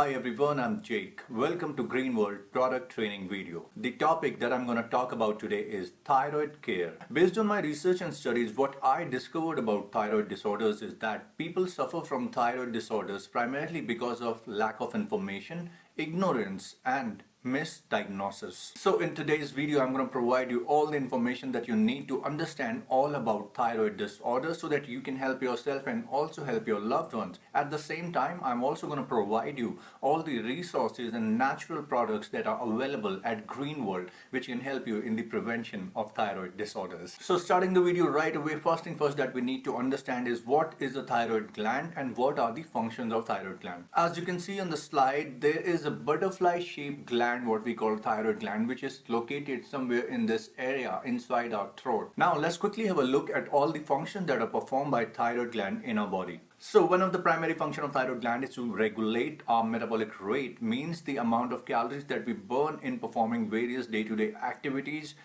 Hi everyone, I'm Jake. Welcome to Green World Product Training video. The topic that I'm going to talk about today is thyroid care. Based on my research and studies, what I discovered about thyroid disorders is that people suffer from thyroid disorders primarily because of lack of information, ignorance, and misdiagnosis. So in today's video, I'm going to provide you all the information that you need to understand all about thyroid disorders so that you can help yourself and also help your loved ones. At the same time, I'm also going to provide you all the resources and natural products that are available at Green World, which can help you in the prevention of thyroid disorders. So starting the video right away, first thing first that we need to understand is what is the thyroid gland and what are the functions of thyroid gland. As you can see on the slide, there is a butterfly shaped gland, what we call thyroid gland, which is located somewhere in this area inside our throat. Now let's quickly have a look at all the functions that are performed by thyroid gland in our body. So one of the primary functions of thyroid gland is to regulate our metabolic rate, means the amount of calories that we burn in performing various day-to-day activities,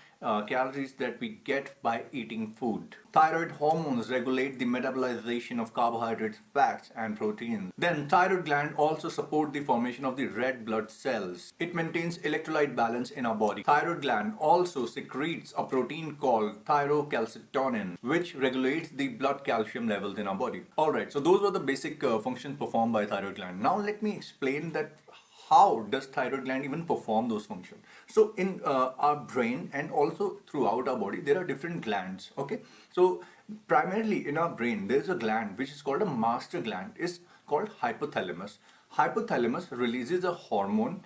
calories that we get by eating food. Thyroid hormones regulate the metabolization of carbohydrates, fats, and proteins. Then thyroid gland also support the formation of the red blood cells. It maintains electrolyte balance in our body. Thyroid gland also secretes a protein called thyrocalcitonin, which regulates the blood calcium levels in our body. Alright, so those were the basic functions performed by thyroid gland. Now let me explain that how does thyroid gland even perform those functions. So in our brain and also throughout our body, there are different glands. Okay, so primarily in our brain, there is a gland which is called a master gland. It's called hypothalamus. Hypothalamus releases a hormone.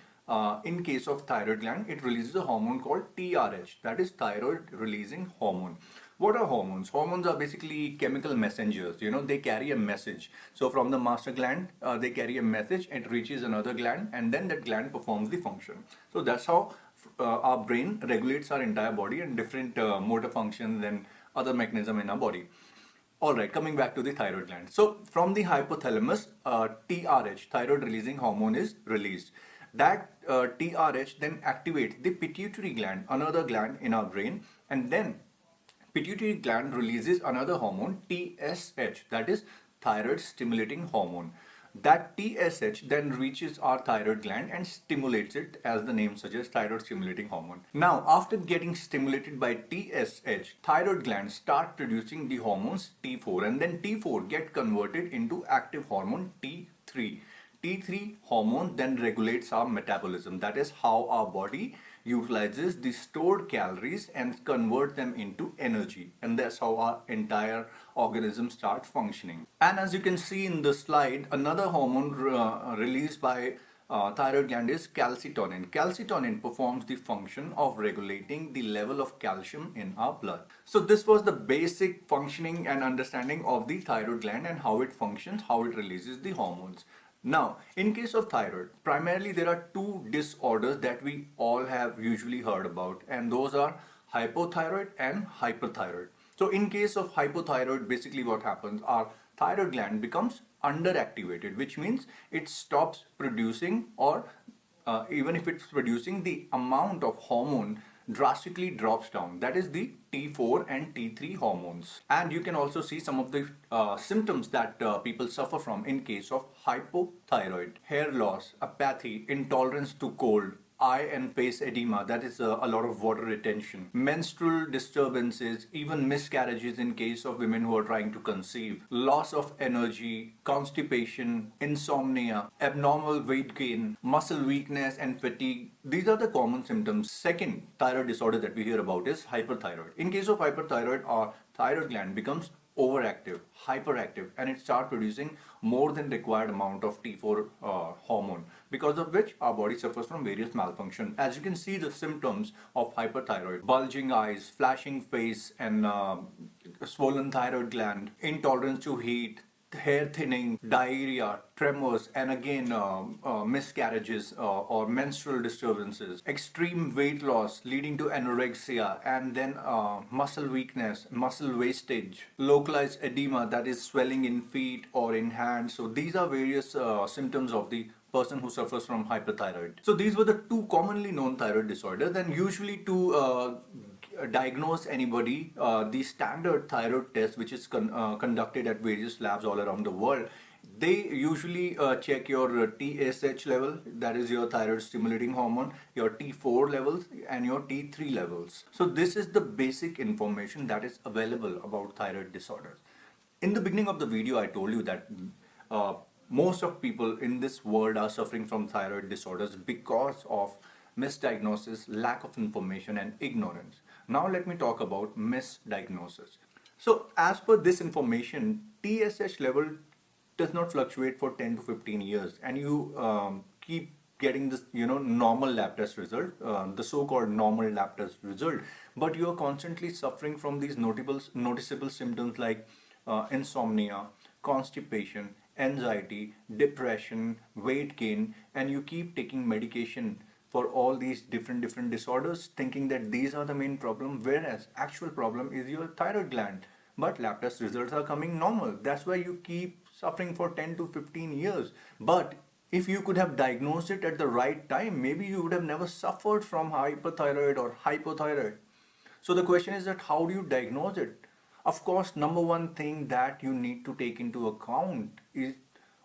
In case of thyroid gland, it releases a hormone called TRH, that is thyroid releasing hormone. What are hormones? Hormones are basically chemical messengers. They carry a message. So from the master gland, they carry a message, it reaches another gland, and then that gland performs the function. So that's how our brain regulates our entire body and different motor functions and other mechanisms in our body. Alright, coming back to the thyroid gland. So from the hypothalamus, TRH, thyroid releasing hormone, is released. That TRH then activates the pituitary gland, another gland in our brain, and then pituitary gland releases another hormone, TSH, that is thyroid stimulating hormone. That TSH then reaches our thyroid gland and stimulates it, as the name suggests, thyroid stimulating hormone. Now, after getting stimulated by TSH, thyroid glands start producing the hormones T4, and then T4 get converted into active hormone T3. T3 hormone then regulates our metabolism. That is how our body utilizes the stored calories and convert them into energy, and that's how our entire organism starts functioning. And as you can see in the slide, another hormone released by thyroid gland is calcitonin. Calcitonin performs the function of regulating the level of calcium in our blood. So this was the basic functioning and understanding of the thyroid gland and how it functions, how it releases the hormones. Now, in case of thyroid, primarily there are two disorders that we all have usually heard about, and those are hypothyroid and hyperthyroid. So in case of hypothyroid, basically what happens, our thyroid gland becomes underactivated, which means it stops producing, or even if it's producing, the amount of hormone drastically drops down. That is the T4 and T3 hormones. And you can also see some of the symptoms that people suffer from in case of hypothyroid: hair loss, apathy, intolerance to cold, eye and face edema, that is a lot of water retention, menstrual disturbances, even miscarriages in case of women who are trying to conceive, loss of energy, constipation, insomnia, abnormal weight gain, muscle weakness, and fatigue. These are the common symptoms. Second thyroid disorder that we hear about is hyperthyroid. In case of hyperthyroid, our thyroid gland becomes overactive, hyperactive, and it starts producing more than required amount of T4 hormone, because of which our body suffers from various malfunctions. As you can see, the symptoms of hyperthyroid: bulging eyes, flashing face, and swollen thyroid gland, intolerance to heat, hair thinning, diarrhea, tremors, and again miscarriages or menstrual disturbances, extreme weight loss leading to anorexia, and then muscle weakness, muscle wastage, localized edema, that is swelling in feet or in hands. So these are various symptoms of the person who suffers from hyperthyroid. So these were the two commonly known thyroid disorders, and usually to diagnose anybody, the standard thyroid test, which is conducted at various labs all around the world, They usually check your TSH level, that is your thyroid stimulating hormone, your T4 levels and your T3 levels. So this is the basic information that is available about thyroid disorders. In the beginning of the video, I told you that uh, most of people in this world are suffering from thyroid disorders because of misdiagnosis, lack of information and ignorance. Now let me talk about misdiagnosis. So as per this information, TSH level does not fluctuate for 10 to 15 years and you keep getting this normal lab test result, the so-called normal lab test result, but you are constantly suffering from these noticeable symptoms like insomnia, constipation, anxiety, depression, weight gain, and you keep taking medication for all these different disorders thinking that these are the main problem, whereas actual problem is your thyroid gland, but lab test results are coming normal. That's why you keep suffering for 10 to 15 years. But if you could have diagnosed it at the right time, maybe you would have never suffered from hyperthyroid or hypothyroid. So the question is that how do you diagnose it? Of course, number one thing that you need to take into account is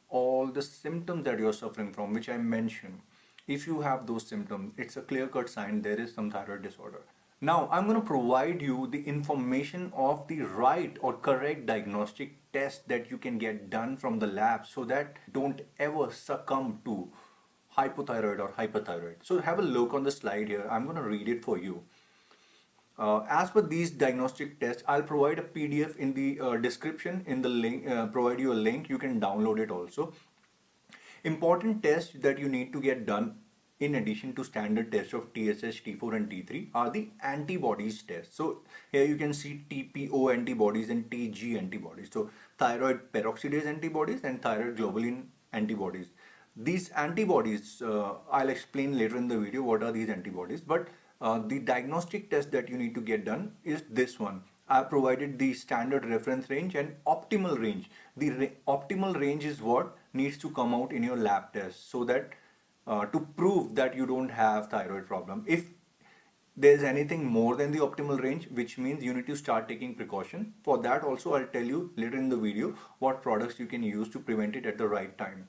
all the symptoms that you're suffering from, which I mentioned. If you have those symptoms, it's a clear-cut sign there is some thyroid disorder. Now, I'm going to provide you the information of the right or correct diagnostic test that you can get done from the lab so that don't ever succumb to hypothyroid or hyperthyroid. So have a look on the slide here. I'm going to read it for you. As per these diagnostic tests, I'll provide a PDF in the description, in the link, provide you a link, you can download it also. Important tests that you need to get done in addition to standard tests of TSH, T4 and T3 are the antibodies tests. So here you can see TPO antibodies and TG antibodies. So thyroid peroxidase antibodies and thyroid globulin antibodies. These antibodies, I'll explain later in the video what are these antibodies, but the diagnostic test that you need to get done is this one. I provided the standard reference range and optimal range. The optimal range is what needs to come out in your lab test so that to prove that you don't have thyroid problem. If there's anything more than the optimal range, which means you need to start taking precaution. For that also, I'll tell you later in the video what products you can use to prevent it at the right time.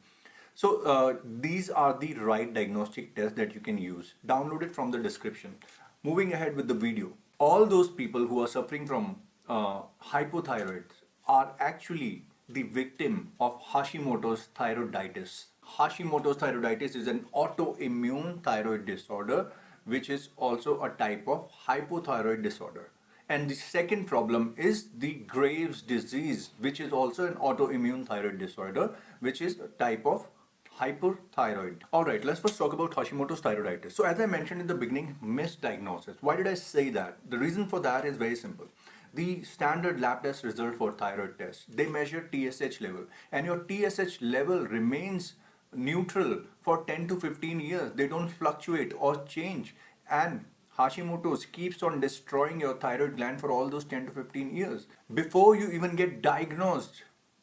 So these are the right diagnostic tests that you can use. Download it from the description. Moving ahead with the video. All those people who are suffering from hypothyroid are actually the victim of Hashimoto's thyroiditis. Hashimoto's thyroiditis is an autoimmune thyroid disorder, which is also a type of hypothyroid disorder. And the second problem is the Graves' disease, which is also an autoimmune thyroid disorder, which is a type of hyperthyroid. Alright, let's first talk about Hashimoto's thyroiditis. So as I mentioned in the beginning, misdiagnosis. Why did I say that? The reason for that is very simple. The standard lab test result for thyroid test, they measure TSH level, and your TSH level remains neutral for 10 to 15 years. They don't fluctuate or change, and Hashimoto's keeps on destroying your thyroid gland for all those 10 to 15 years. Before you even get diagnosed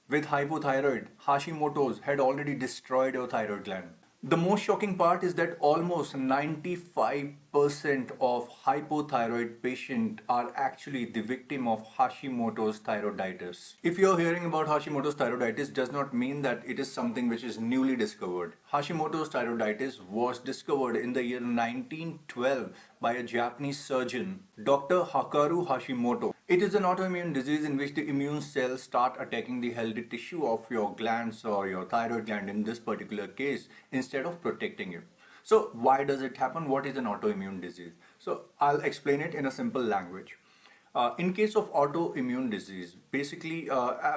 with hypothyroid, Hashimoto's had already destroyed your thyroid gland. The most shocking part is that almost 95% of hypothyroid patients are actually the victim of Hashimoto's thyroiditis. If you're hearing about Hashimoto's thyroiditis, does not mean that it is something which is newly discovered. Hashimoto's thyroiditis was discovered in the year 1912 by a Japanese surgeon, Dr. Hikaru Hashimoto. It is an autoimmune disease in which the immune cells start attacking the healthy tissue of your glands or your thyroid gland in this particular case instead of protecting it. So why does it happen? What is an autoimmune disease? So I'll explain it in a simple language. In case of autoimmune disease, basically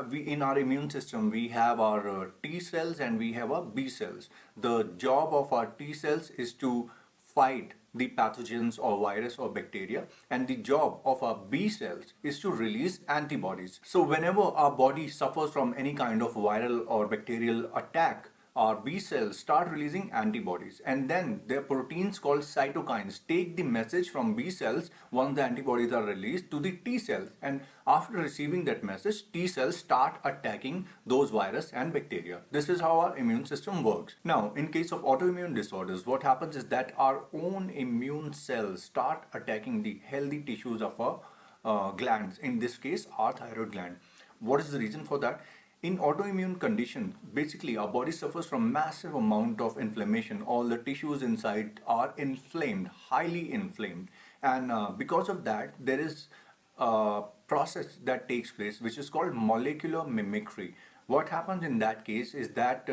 we in our immune system we have our T cells and we have our B cells. The job of our T cells is to fight the pathogens or virus or bacteria, and the job of our B cells is to release antibodies. So whenever our body suffers from any kind of viral or bacterial attack, our B cells start releasing antibodies, and then their proteins called cytokines take the message from B cells once the antibodies are released to the T cells, and after receiving that message, T cells start attacking those virus and bacteria. This is how our immune system works. Now, in case of autoimmune disorders, what happens is that our own immune cells start attacking the healthy tissues of our glands, in this case our thyroid gland. What is the reason for that? In autoimmune condition, basically our body suffers from massive amount of inflammation. All the tissues inside are inflamed, highly inflamed, and because of that, there is a process that takes place which is called molecular mimicry. What happens in that case is that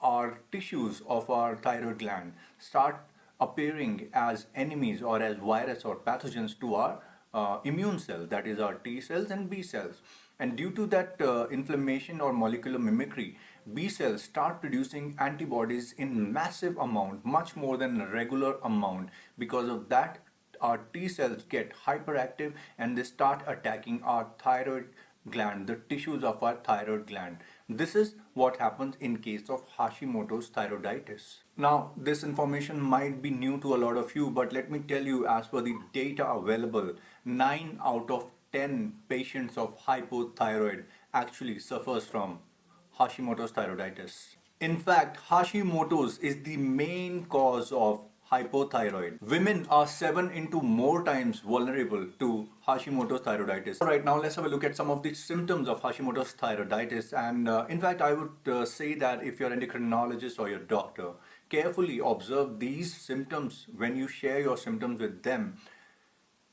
our tissues of our thyroid gland start appearing as enemies or as virus or pathogens to our immune cells, that is our T cells and B cells. And due to that inflammation or molecular mimicry, B cells start producing antibodies in massive amount, much more than a regular amount. Because of that, our T cells get hyperactive and they start attacking our thyroid gland, the tissues of our thyroid gland. This is what happens in case of Hashimoto's thyroiditis. Now, this information might be new to a lot of you, but let me tell you, as per the data available, 9 out of 10 patients of hypothyroid actually suffers from Hashimoto's thyroiditis. In fact, Hashimoto's is the main cause of hypothyroid. Women are 7 into more times vulnerable to Hashimoto's thyroiditis. Alright, now let's have a look at some of the symptoms of Hashimoto's thyroiditis. And in fact, I would say that if you're an endocrinologist or your doctor, carefully observe these symptoms when you share your symptoms with them.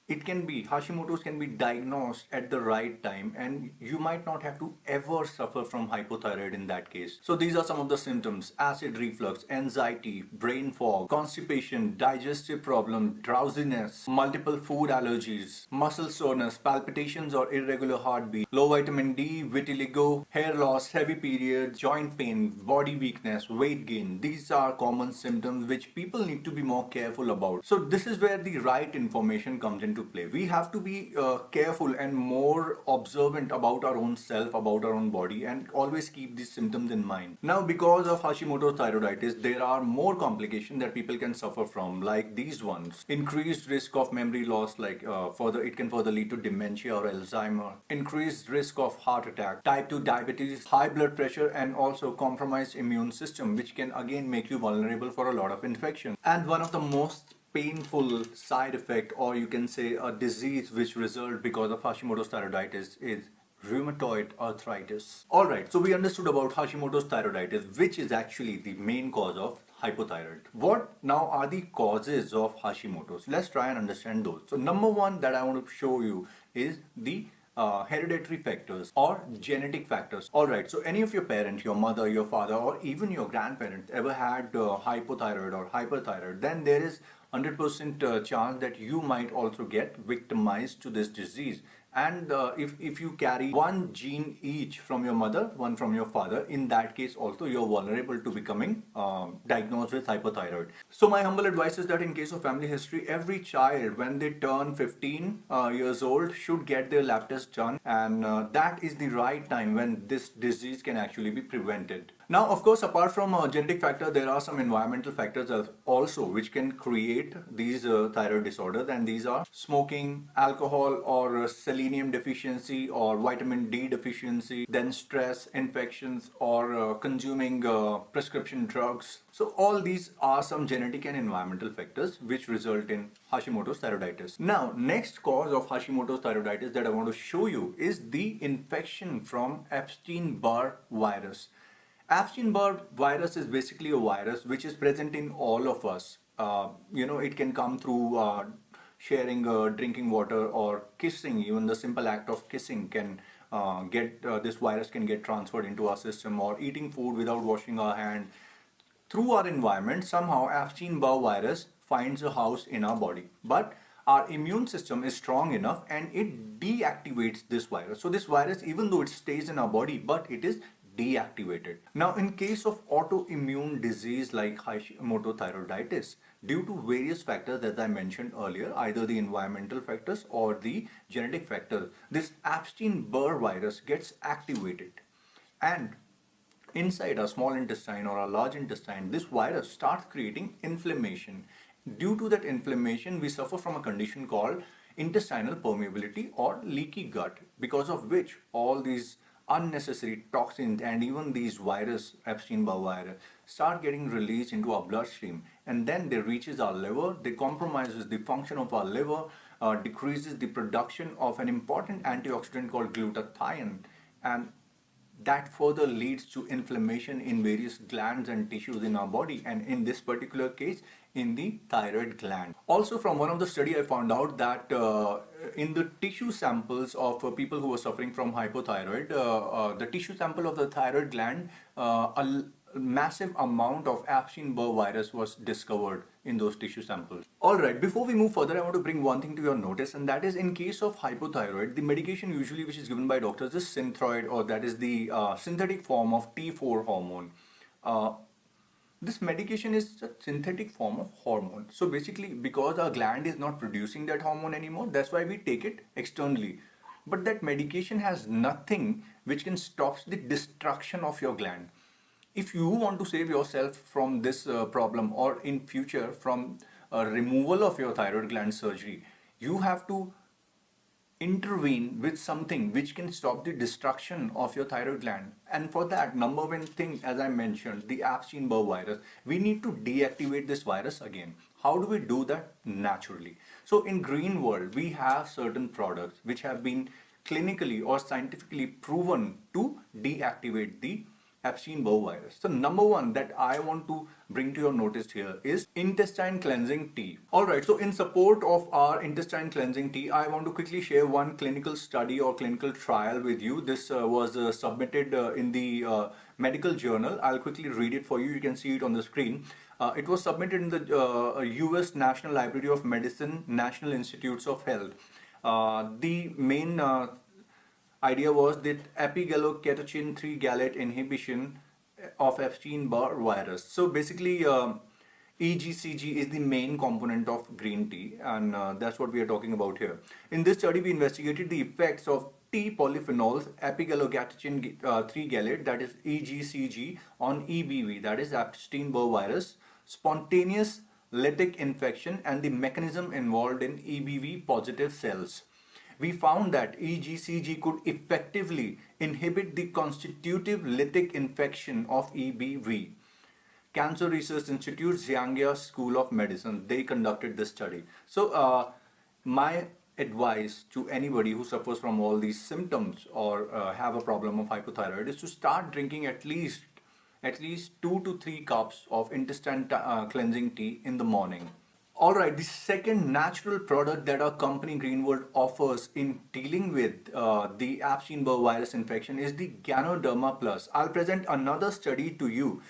Hashimoto's can be diagnosed at the right time, and you might not have to ever suffer from hypothyroid in that case. So these are some of the symptoms: acid reflux, anxiety, brain fog, constipation, digestive problem, drowsiness, multiple food allergies, muscle soreness, palpitations or irregular heartbeat, low vitamin D, vitiligo, hair loss, heavy periods, joint pain, body weakness, weight gain. These are common symptoms which people need to be more careful about. So this is where the right information comes into play. We have to be careful and more observant about our own self, about our own body, and always keep these symptoms in mind. Now, because of Hashimoto's thyroiditis, there are more complications that people can suffer from, like these ones: increased risk of memory loss, like it can further lead to dementia or Alzheimer, increased risk of heart attack, type 2 diabetes, high blood pressure, and also compromised immune system, which can again make you vulnerable for a lot of infection. And one of the most painful side effect, or you can say a disease which results because of Hashimoto's thyroiditis, is rheumatoid arthritis. Alright, so we understood about Hashimoto's thyroiditis, which is actually the main cause of hypothyroid. What now are the causes of Hashimoto's? Let's try and understand those. So number one that I want to show you is the hereditary factors or genetic factors. Alright, so any of your parents, your mother, your father, or even your grandparents ever had hypothyroid or hyperthyroid, then there is 100% chance that you might also get victimized to this disease. And if you carry one gene each from your mother, one from your father, in that case also you're vulnerable to becoming diagnosed with hypothyroid. So my humble advice is that in case of family history, every child when they turn 15 years old should get their lab test done, and that is the right time when this disease can actually be prevented. Now, of course, apart from genetic factor, there are some environmental factors also which can create these thyroid disorders, and these are smoking, alcohol or selenium deficiency or vitamin D deficiency, then stress, infections, or consuming prescription drugs. So all these are some genetic and environmental factors which result in Hashimoto's thyroiditis. Now, next cause of Hashimoto's thyroiditis that I want to show you is the infection from Epstein-Barr virus. Epstein-Barr virus is basically a virus which is present in all of us. It can come through sharing drinking water or kissing. Even the simple act of kissing can this virus can get transferred into our system, or eating food without washing our hand. Through our environment, somehow Epstein-Barr virus finds a house in our body. But our immune system is strong enough and it deactivates this virus. So this virus, even though it stays in our body, but it is deactivated. Now, in case of autoimmune disease like Hashimoto thyroiditis, due to various factors as I mentioned earlier, either the environmental factors or the genetic factors, this Epstein-Barr virus gets activated, and inside our small intestine or our large intestine, this virus starts creating inflammation. Due to that inflammation, we suffer from a condition called intestinal permeability or leaky gut, because of which all these unnecessary toxins and even these virus, Epstein-Barr virus, start getting released into our bloodstream, and then they reaches our liver. They compromises the function of our liver, decreases the production of an important antioxidant called glutathione, and that further leads to inflammation in various glands and tissues in our body, and in this particular case in the thyroid gland. Also, from one of the study I found out that in the tissue samples of people who were suffering from hypothyroid, the tissue sample of the thyroid gland, massive amount of Epstein-Barr virus was discovered in those tissue samples. Alright, before we move further, I want to bring one thing to your notice, and that is, in case of hypothyroid, the medication usually which is given by doctors is Synthroid, or that is the synthetic form of T4 hormone. This medication is a synthetic form of hormone. So basically, because our gland is not producing that hormone anymore, that's why we take it externally. But that medication has nothing which can stop the destruction of your gland. If you want to save yourself from this problem, or in future from removal of your thyroid gland surgery, you have to intervene with something which can stop the destruction of your thyroid gland. And for that, number one thing, as I mentioned, the Epstein-Barr virus, we need to deactivate this virus again. How do we do that? Naturally. So in green world, we have certain products which have been clinically or scientifically proven to deactivate the Epstein-Barr virus. So number one that I want to bring to your notice here is intestine cleansing tea. Alright, so in support of our intestine cleansing tea, I want to quickly share one clinical study or clinical trial with you. This was submitted in the medical journal. I'll quickly read it for you. You can see it on the screen. It was submitted in the US National Library of Medicine, National Institutes of Health. The main idea was that epigallocatechin 3 gallate inhibition of Epstein-Barr virus. So basically, EGCG is the main component of green tea, and that's what we are talking about here. In this study, we investigated the effects of tea polyphenols, epigallocatechin 3 gallate, that is EGCG, on EBV, that is Epstein-Barr virus, spontaneous lytic infection, and the mechanism involved in EBV positive cells. We found that EGCG could effectively inhibit the constitutive lytic infection of EBV. Cancer Research Institute, Zhangya School of Medicine, they conducted this study. So my advice to anybody who suffers from all these symptoms or have a problem of hypothyroid is to start drinking at least 2 to 3 cups of intestine cleansing tea in the morning. Alright, the second natural product that our company Greenwood offers in dealing with the Epstein-Barr virus infection is the Ganoderma Plus. I'll present another study to you.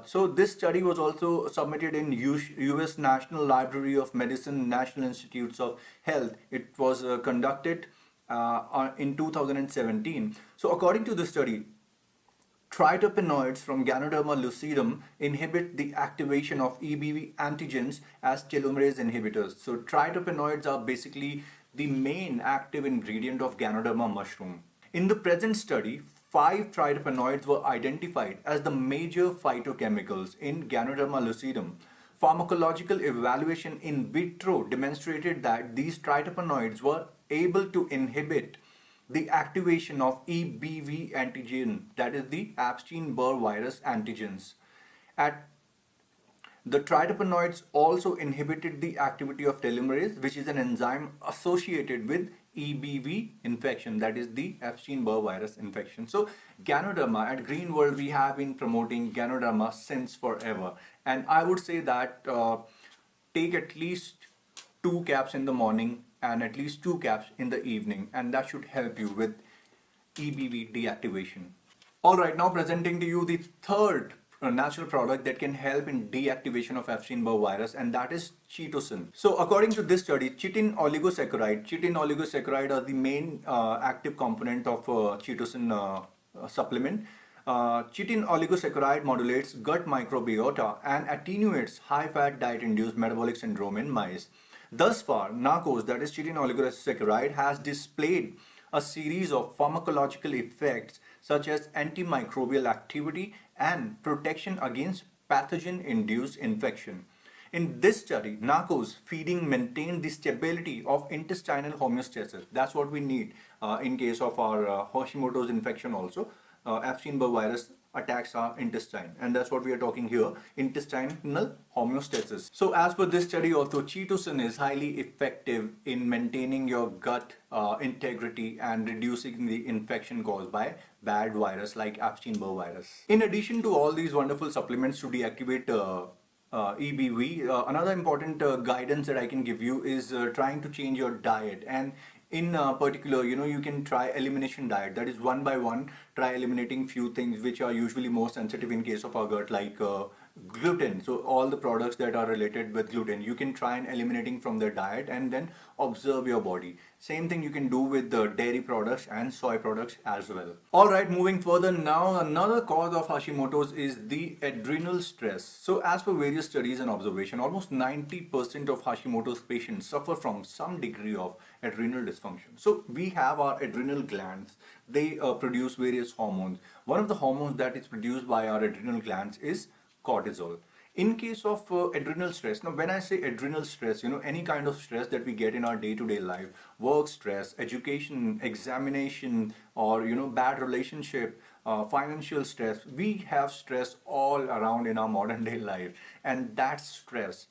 So this study was also submitted in US National Library of Medicine, National Institutes of Health. It was conducted in 2017. So according to the study, Tryptopanoids from Ganoderma lucidum inhibit the activation of EBV antigens as telomerase inhibitors. So tryptopanoids are basically the main active ingredient of Ganoderma mushroom. In the present study, 5 tryptopanoids were identified as the major phytochemicals in Ganoderma lucidum. Pharmacological evaluation in vitro demonstrated that these tryptopanoids were able to inhibit the activation of EBV antigen, that is the Epstein-Barr virus antigens. The tryptopanoids also inhibited the activity of telomerase, which is an enzyme associated with EBV infection, that is the Epstein-Barr virus infection. So Ganoderma, at Green World, we have been promoting Ganoderma since forever. And I would say that take at least 2 caps in the morning and at least 2 caps in the evening, and that should help you with EBV deactivation. Alright, now presenting to you the third natural product that can help in deactivation of Epstein-Barr virus, and that is chitosan. So according to this study, chitin oligosaccharide are the main active component of chitosan supplement. Chitin oligosaccharide modulates gut microbiota and attenuates high-fat diet-induced metabolic syndrome in mice. Thus far, NARCOS, that is chitin oligosaccharide, has displayed a series of pharmacological effects such as antimicrobial activity and protection against pathogen-induced infection. In this study, NARCOS feeding maintained the stability of intestinal homeostasis. That's what we need in case of our Hashimoto's infection also. Epstein-Barr virus attacks our intestine, and that's what we are talking here, intestinal homeostasis. So as per this study also, chitosan is highly effective in maintaining your gut integrity and reducing the infection caused by bad virus like Epstein-Barr virus. In addition to all these wonderful supplements to deactivate EBV, another important guidance that I can give you is trying to change your diet. And in particular, you can try elimination diet. That is, one by one, try eliminating few things which are usually more sensitive in case of our gut, like gluten. So all the products that are related with gluten, you can try and eliminating from their diet and then observe your body. Same thing you can do with the dairy products and soy products as well. Alright, moving further now, another cause of Hashimoto's is the adrenal stress. So as per various studies and observation, almost 90% of Hashimoto's patients suffer from some degree of adrenal dysfunction. So we have our adrenal glands. They produce various hormones. One of the hormones that is produced by our adrenal glands is cortisol. In case of adrenal stress, now when I say adrenal stress, any kind of stress that we get in our day-to-day life, work stress, education, examination, or bad relationship, financial stress, we have stress all around in our modern day life, and that stress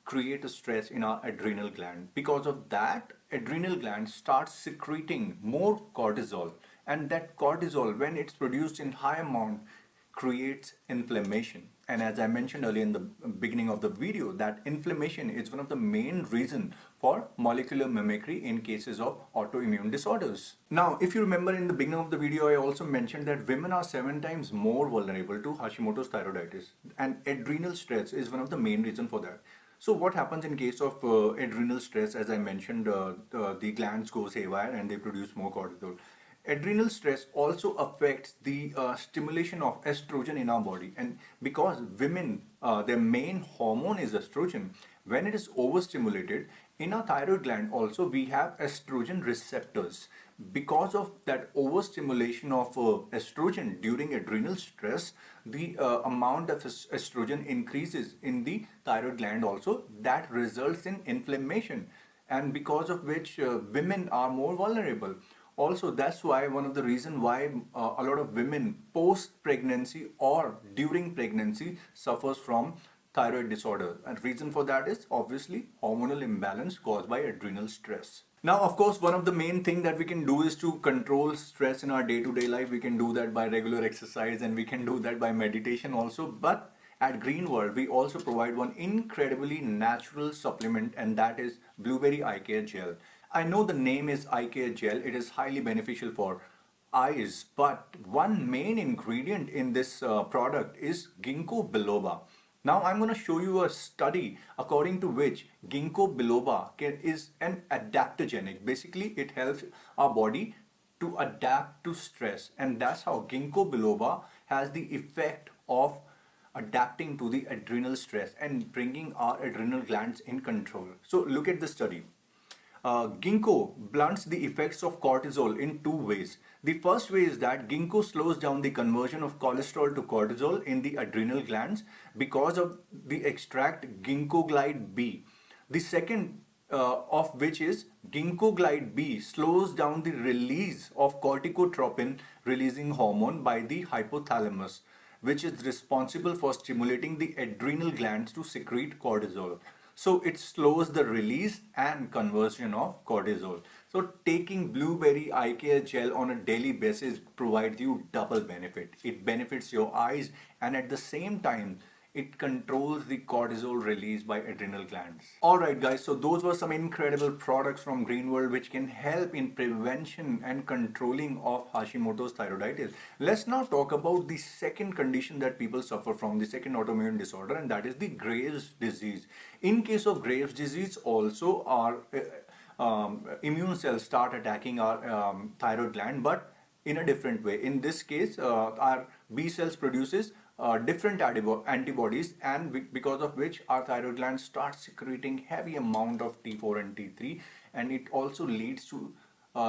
create a stress in our adrenal gland. Because of that, adrenal gland starts secreting more cortisol, and that cortisol, when it's produced in high amount, creates inflammation. And as I mentioned earlier in the beginning of the video, that inflammation is one of the main reasons for molecular mimicry in cases of autoimmune disorders. Now, if you remember in the beginning of the video, I also mentioned that women are 7 times more vulnerable to Hashimoto's thyroiditis, and adrenal stress is one of the main reasons for that. So what happens in case of adrenal stress? As I mentioned, the glands goes haywire and they produce more cortisol. Adrenal stress also affects the stimulation of estrogen in our body, and because women, their main hormone is estrogen, when it is overstimulated in our thyroid gland also we have estrogen receptors. Because of that overstimulation of estrogen during adrenal stress, the amount of estrogen increases in the thyroid gland also. That results in inflammation, and because of which women are more vulnerable. Also, that's why one of the reasons why a lot of women post-pregnancy or during pregnancy suffers from thyroid disorder. And reason for that is obviously hormonal imbalance caused by adrenal stress. Now, of course, one of the main thing that we can do is to control stress in our day-to-day life. We can do that by regular exercise, and we can do that by meditation also. But at Green World, we also provide one incredibly natural supplement, and that is Blueberry Eye Care Gel. I know the name is eye care gel, it is highly beneficial for eyes, but one main ingredient in this product is ginkgo biloba. Now I'm going to show you a study according to which ginkgo biloba is an adaptogenic. Basically, it helps our body to adapt to stress, and that's how ginkgo biloba has the effect of adapting to the adrenal stress and bringing our adrenal glands in control. So look at the study. Ginkgo blunts the effects of cortisol in 2 ways. The first way is that ginkgo slows down the conversion of cholesterol to cortisol in the adrenal glands because of the extract ginkgo glide B. The second of which is ginkgo glide B slows down the release of corticotropin releasing hormone by the hypothalamus, which is responsible for stimulating the adrenal glands to secrete cortisol. So it slows the release and conversion of cortisol. So taking Blueberry Eye Care Gel on a daily basis provides you double benefit. It benefits your eyes, and at the same time it controls the cortisol release by adrenal glands. Alright guys, so those were some incredible products from Green World which can help in prevention and controlling of Hashimoto's thyroiditis. Let's now talk about the second condition that people suffer from, the second autoimmune disorder, and that is the Graves' disease. In case of Graves' disease also, our immune cells start attacking our thyroid gland, but in a different way. In this case, our B cells produces different antibodies, and because of which our thyroid gland starts secreting heavy amount of T4 and T3, and it also leads to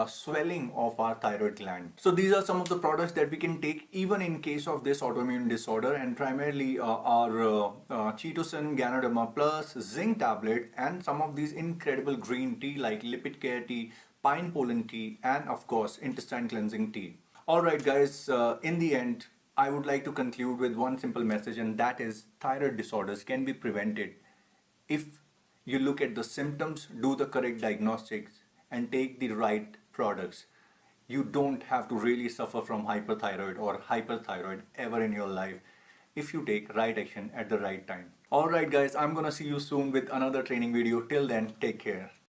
swelling of our thyroid gland. So these are some of the products that we can take even in case of this autoimmune disorder, and primarily our chitosan, Ganoderma Plus, zinc tablet, and some of these incredible green tea like lipid care tea, pine pollen tea, and of course intestine cleansing tea. Alright guys, in the end, I would like to conclude with one simple message, and that is thyroid disorders can be prevented if you look at the symptoms, do the correct diagnostics, and take the right products. You don't have to really suffer from hyperthyroid or hyperthyroid ever in your life if you take right action at the right time. Alright guys, I'm gonna see you soon with another training video. Till then, take care.